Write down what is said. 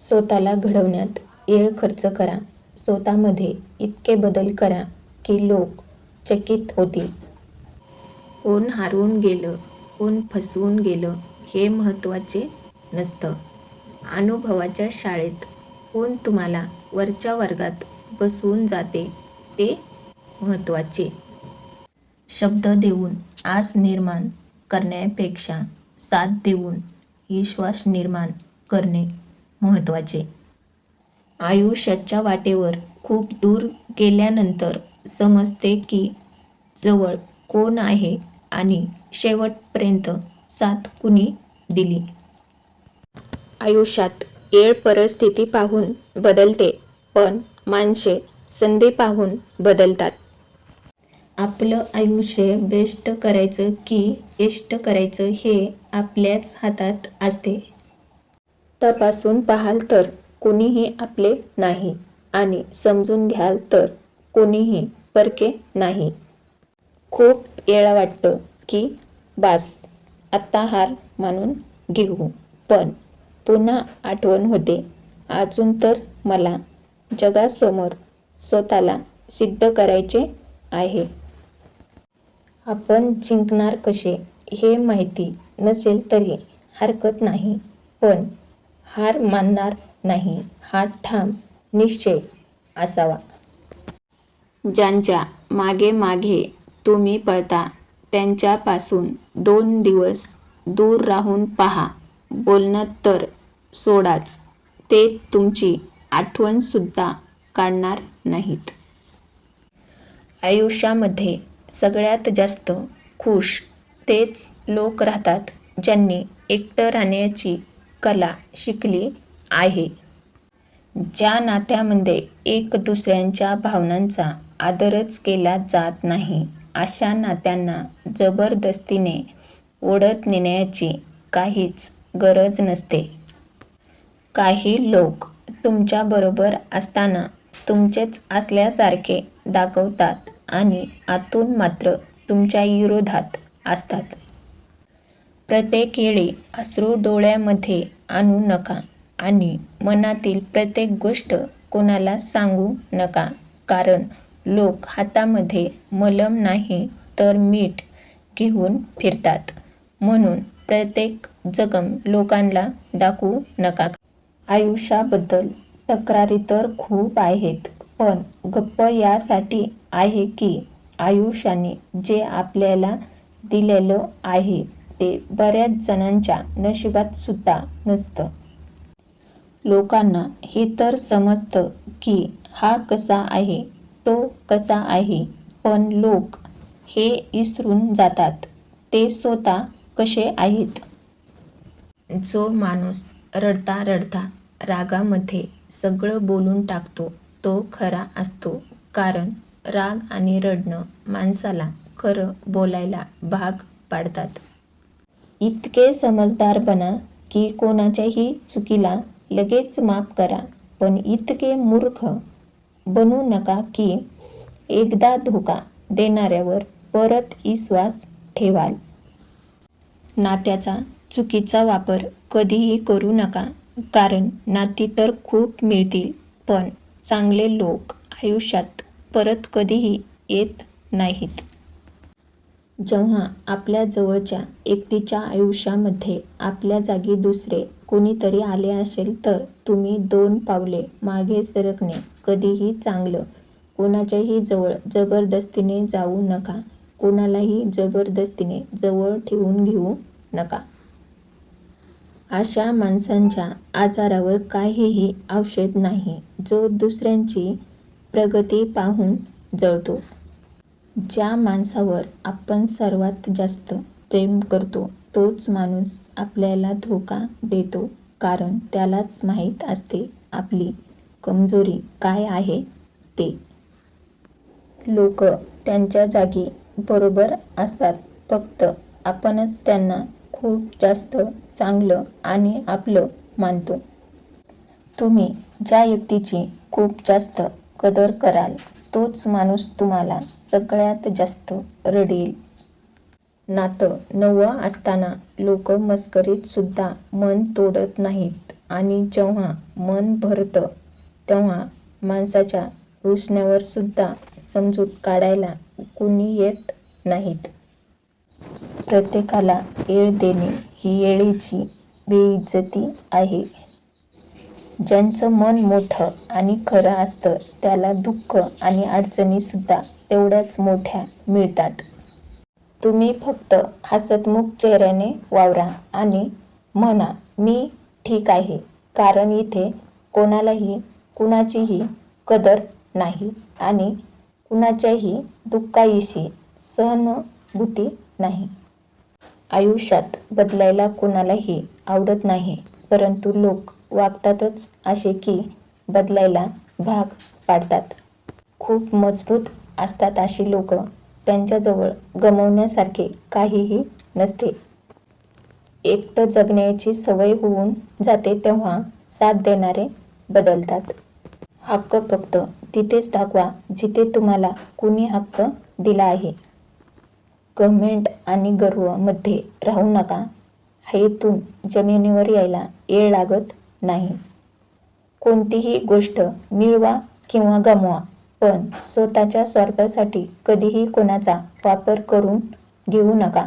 स्वतःला घडवण्यात वेळ खर्च करा. स्वतःमध्ये इतके बदल करा की लोक चकित होतील. कोण हरवून गेलं, कोण फसवून गेलं हे महत्त्वाचे नसतं. अनुभवाच्या शाळेत कोण तुम्हाला वरच्या वर्गात बसवून जाते ते महत्त्वाचे. शब्द देऊन आस निर्माण करण्यापेक्षा साथ देऊन विश्वास निर्माण करणे महत्त्वाचे. आयुष्याच्या वाटेवर खूप दूर गेल्यानंतर समजते की जवळ कोण आहे आणि शेवटपर्यंत साथ कुणी दिली. आयुष्यात वेळ परिस्थिती पाहून बदलते, पण माणसे संधी पाहून बदलतात. आपलं आयुष्य बेस्ट करायचं की वेस्ट करायचं हे आपल्याच हातात असते. तपासून पाहाल तर कोणीही आपले नाही आणि समजून घ्याल तर कोणीही परके नाही. खूप वेळा वाटतं की बास आता हार मानून घेऊ, पण पुन्हा आठवण होते अजून तर मला जगासमोर स्वतःला सिद्ध करायचे आहे. आपण जिंकणार कसे हे माहिती नसेल तरी हरकत नाही, पण हार मानणार नाही हा ठाम निश्चय असावा. ज्यांच्या मागे मागे तुम्ही पळता त्यांच्यापासून 2 दिवस दूर राहून पहा. बोलणं तर सोडाच, ते तुमची आठवणसुद्धा काढणार नाहीत. आयुष्यामध्ये सगळ्यात जास्त खुश तेच लोक राहतात ज्यांनी एकटं राहण्याची कला शिकली आहे. ज्या नात्यामध्ये एक दुसऱ्याच्या भावनांचा आदरच केला जात नाही अशा नात्यांना जबरदस्तीने ओढत नेण्याची काहीच गरज नसते. काही लोक तुमच्याबरोबर असताना तुमचेच असल्यासारखे दाखवतात आणि आतून मात्र तुमच्या विरोधात असतात. प्रत्येक वेळी अश्रू डोळ्यामध्ये आणू नका आणि मनातील प्रत्येक गोष्ट कोणाला सांगू नका, कारण लोक हातामध्ये मलम नाही तर मीठ घेऊन फिरतात. म्हणून प्रत्येक जखम लोकांना दाखवू नका. आयुष्याबद्दल तक्रारी तर खूप आहेत, पण गप्प यासाठी आहे की आयुष्याने जे आपल्याला दिलेलं आहे ते बऱ्याच जणांच्या नशिबात सुद्धा नसतं. लोकांना हे तर समजतं की हा कसा आहे, तो कसा आहे, पण लोक हे विसरून जातात ते स्वतः कसे आहेत. जो माणूस रडता रडता रागामध्ये सगळं बोलून टाकतो तो खरा असतो, कारण राग आणि रडणं माणसाला खरं बोलायला भाग पाडतात. इतके समजदार बना की कोणाच्याही चुकीला लगेच माफ करा, पण इतके मूर्ख बनू नका की एकदा धोका देणाऱ्यावर परत विश्वास ठेवाल. नात्याचा चुकीचा वापर कधीही करू नका, कारण नाती तर खूप मिळतील, पण चांगले लोक आयुष्यात परत कधीही येत नाहीत. जेव्हा आपल्या जवळच्या व्यक्तीच्या आयुष्यामध्ये आपल्या जागी दुसरे कोणीतरी आले असेल तर तुम्ही 2 पावले मागे सरकणे कधीही चांगलं. कोणाच्याही जवळ जबरदस्तीने जाऊ नका, कोणालाही जबरदस्तीने जवळ ठेवून घेऊ नका. अशा माणसाच्या आजारावर काहीही औषध नाही जो दुसऱ्यांची प्रगती पाहून जळतो. ज्या माणसावर आपण सर्वात जास्त प्रेम करतो तोच माणूस आपल्याला धोका देतो, कारण त्यालाच माहीत असते आपली कमजोरी काय आहे ते. लोक त्यांच्या जागी बरोबर असतात, फक्त आपणच त्यांना खूप जास्त चांगलं आणि आपलं मानतो. तुम्ही ज्या व्यक्तीची खूप जास्त कदर कराल तोच माणूस तुम्हाला सगळ्यात जास्त रडेल. नातं नवं असताना लोक मस्करीत सुद्धा मन तोडत नाहीत, आणि जेव्हा मन भरतं तेव्हा माणसाच्या रुसण्यावर सुद्धा समजूत काढायला कुणी येत नाहीत. प्रत्येकाला येळ देणे ही येळेची बेइज्जती आहे. ज्यांचं मन मोठं आणि खरं असतं त्याला दुःख आणि अडचणी सुद्धा तेवढ्याच मोठ्या मिळतात. तुम्ही फक्त हसतमुख चेहऱ्याने वावरा आणि म्हणा मी ठीक आहे, कारण इथे कोणालाही कुणाचीही कदर नाही आणि कुणाच्याही दुःखाविषयी सहानुभूती नाही. आयुष्यात बदलायला कुणालाही आवडत नाही, परंतु लोक वागतातच असे की बदलायला भाग पाडतात. खूप मजबूत असतात अशी लोक, त्यांच्याजवळ गमावण्यासारखे काहीही नसते. एकटं जगण्याची सवय होऊन जाते तेव्हा साथ देणारे बदलतात. हक्क फक्त तिथेच दाखवा जिथे तुम्हाला कुणी हक्क दिला आहे. घमेंड आणि गर्व मध्ये राहू नका. हयेतून जमिनीवर यायला वेळ लागत नाही. कोणतीही गोष्ट मिळवा किंवा गमवा, पण स्वतःच्या स्वार्थासाठी कधीही कोणाचा वापर करून घेऊ नका.